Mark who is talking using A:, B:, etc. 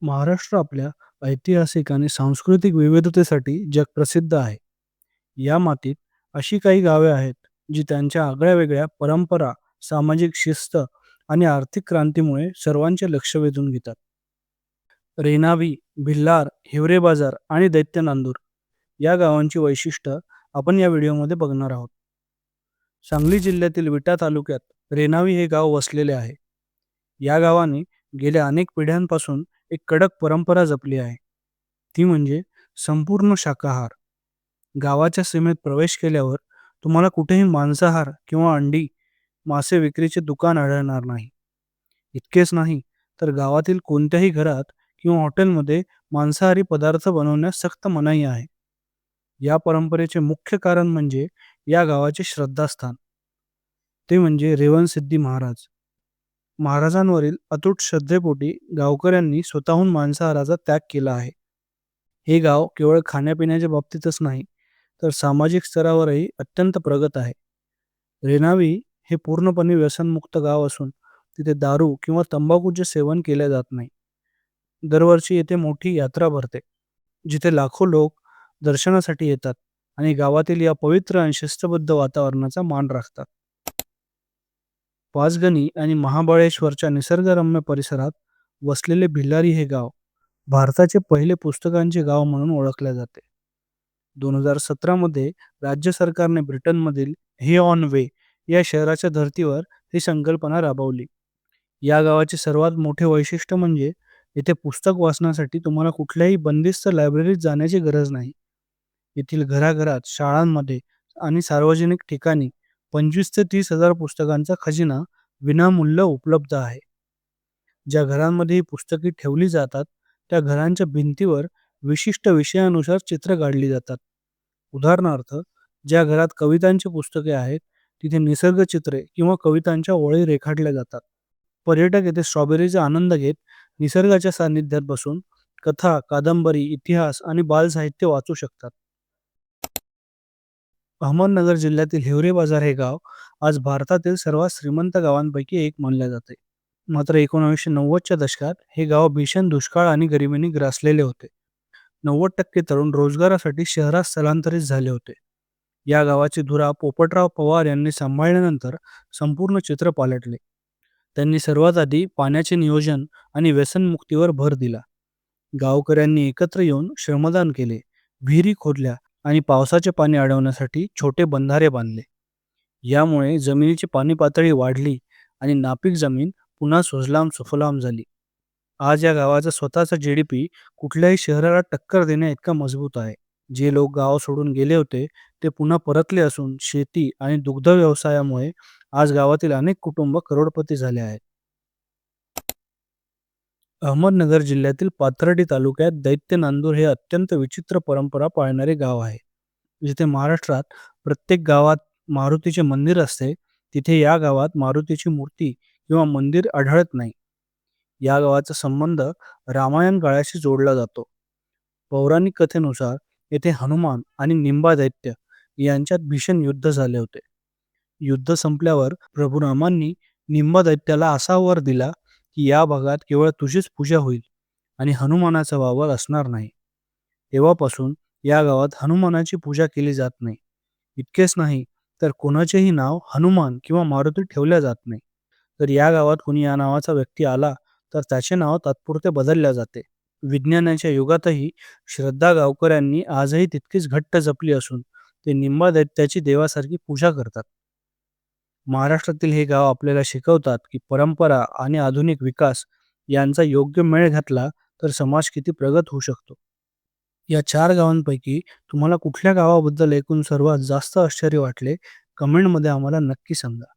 A: महाराष्ट्र आपल्या ऐतिहासिक आणि सांस्कृतिक विविधतेसाठी जगप्रसिद्ध आहे. या मातीत अशी काही गावे आहेत, जी त्यांच्या आगळ्या-वेगळ्या परंपरा, सामाजिक शिस्त आणि आर्थिक क्रांतीमुळे सर्वांचे लक्ष वेधून घेतात. रेणावी, भिल्लार, हिवरेबाजार आणि दैत्य नांदूर या गावांची वैशिष्ट्य आपण या व्हिडिओमध्ये बघणार आहोत. सांगली जिल्ह्यातील विटा तालुक्यात रेणावी हे गाव वसलेले आहे. या गावाने गेल्या अनेक पिढ्यांपासून एक कडक परंपरा जपली आहे. ती म्हणजे संपूर्ण शाकाहार. गावाच्या सीमेत प्रवेश केल्यावर तुम्हाला कुठेही मांसाहार किंवा अंडी, मासे विक्रीचे दुकान आढळणार नाही. इतकेच नाही, तर गावातील कोणत्याही घरात किंवा हॉटेलमध्ये मांसाहारी पदार्थ बनवण्यास सक्त मनाई आहे. या परंपरेचे मुख्य कारण म्हणजे या गावाचे श्रद्धास्थान. ते म्हणजे रेवणसिद्धी महाराज. महाराजांवरील अतूट श्रद्धेपोटी गावकऱ्यांनी स्वतःहून मांसाहाराचा त्याग केला आहे. हे गाव केवळ खाण्यापिण्याच्या बाबतीतच नाही, तर सामाजिक स्तरावरही अत्यंत प्रगत आहे. रेणावी हे पूर्णपणे व्यसनमुक्त गाव असून तिथे दारू किंवा तंबाखूचे सेवन केले जात नाही. दरवर्षी येथे मोठी यात्रा भरते, जिथे लाखो लोक दर्शनासाठी येतात आणि गावातील या पवित्र आणि शिस्तबद्ध वातावरणाचा मान राखतात. पाचगणी आणि महाबळेश्वरच्या निसर्गरम्य परिसरात वसलेले भिलारी हे गाव भारताचे पहिले पुस्तकांचे गाव म्हणून ओळखले जाते. 2017 मध्ये राज्य सरकारने ब्रिटनमधील हे ऑन वे या शहराच्या धर्तीवर ही संकल्पना राबवली. या गावाचे सर्वात मोठे वैशिष्ट्य म्हणजे येथे पुस्तक वाचण्यासाठी तुम्हाला कुठल्याही बंदिस्त लायब्ररीत जाण्याची गरज नाही. येथील घराघरात, शाळांमध्ये आणि सार्वजनिक ठिकाणी 25 ते 30 हजार पुस्तकांचा खजिना विनामूल्य उपलब्ध आहे. ज्या घरांमध्ये ही पुस्तके ठेवली जातात, त्या घरांच्या भिंतीवर विशिष्ट विषयानुसार चित्र काढली जातात. उदाहरणार्थ, ज्या घरात कवितांची पुस्तके आहेत, तिथे निसर्गचित्रे किंवा कवितांच्या ओळी रेखाटल्या जातात. पर्यटक येथे स्ट्रॉबेरीचा आनंद घेत निसर्गाच्या सानिध्यात बसून कथा, कादंबरी, इतिहास आणि बालसाहित्य वाचू शकतात. अहमदनगर जिल्ह्यातील हिवरे बाजार हे गाव आज भारतातील सर्वात श्रीमंत गावांपैकी एक मानले जाते. मात्र 1990च्या दशकात हे गाव भीषण दुष्काळ आणि गरिबीने ग्रासलेले होते. 90% तरुण रोजगारासाठी शहरात स्थलांतरित झाले होते. या गावाची धुरा पोपटराव पवार यांनी सांभाळल्यानंतर संपूर्ण चित्र पालटले. त्यांनी सर्वात आधी पाण्याचे नियोजन आणि व्यसनमुक्तीवर भर दिला. गावकऱ्यांनी एकत्र येऊन श्रमदान केले, विहिरी खोदल्या आणि पावसाचे पाणी अडवण्यासाठी छोटे बंधारे बांधले. यामुळे जमिनीची पाणी पातळी वाढली आणि नापीक जमीन पुन्हा सुजलाम सुफलाम झाली. आज या गावाचा स्वतःचा जीडीपी कुठल्याही शहराला टक्कर देण्याइतका मजबूत आहे. जे लोक गाव सोडून गेले होते ते पुन्हा परतले असून शेती आणि दुग्ध व्यवसायामुळे आज गावातील अनेक कुटुंब करोडपती झाले आहेत. अहमदनगर जिल्ह्यातील पाथर्डी तालुक्यात दैत्य नांदूर हे अत्यंत विचित्र परंपरा पाळणारे गाव आहे. जिथे महाराष्ट्रात प्रत्येक गावात मारुतीचे मंदिर असते, तिथे या गावात मारुतीची मूर्ती किंवा मंदिर आढळत नाही. या गावाचा संबंध रामायण काळाशी जोडला जातो. पौराणिक कथेनुसार येथे हनुमान आणि निंबा दैत्य यांच्यात भीषण युद्ध झाले होते. युद्ध संपल्यावर प्रभू रामांनी निंबा दैत्याला असा वर दिला की या भागात केवळ तुझीच पूजा होईल आणि हनुमानाचा वावर असणार नाही. तेव्हापासून या गावात हनुमानाची पूजा केली जात नाही. इतकेच नाही, तर कोणाचेही नाव हनुमान किंवा मारुती ठेवल्या जात नाही. तर या गावात कुणी या नावाचा व्यक्ती आला तर त्याचे नाव तात्पुरते बदलले जाते. विज्ञानाच्या युगातही श्रद्धा गावकऱ्यांनी आजही तितकीच घट्ट जपली असून ते निंबा दैत्याची देवासारखी पूजा करतात. महाराष्ट्रातील हे गाव आपल्याला शिकवतात की परंपरा आणि आधुनिक विकास यांचा योग्य मेळ घातला तर समाज किती प्रगत होऊ शकतो. या 4 गावांपैकी तुम्हाला कुठल्या गावाबद्दल ऐकून सर्वात जास्त आश्चर्य वाटले, कमेंटमध्ये आम्हाला नक्की सांगा.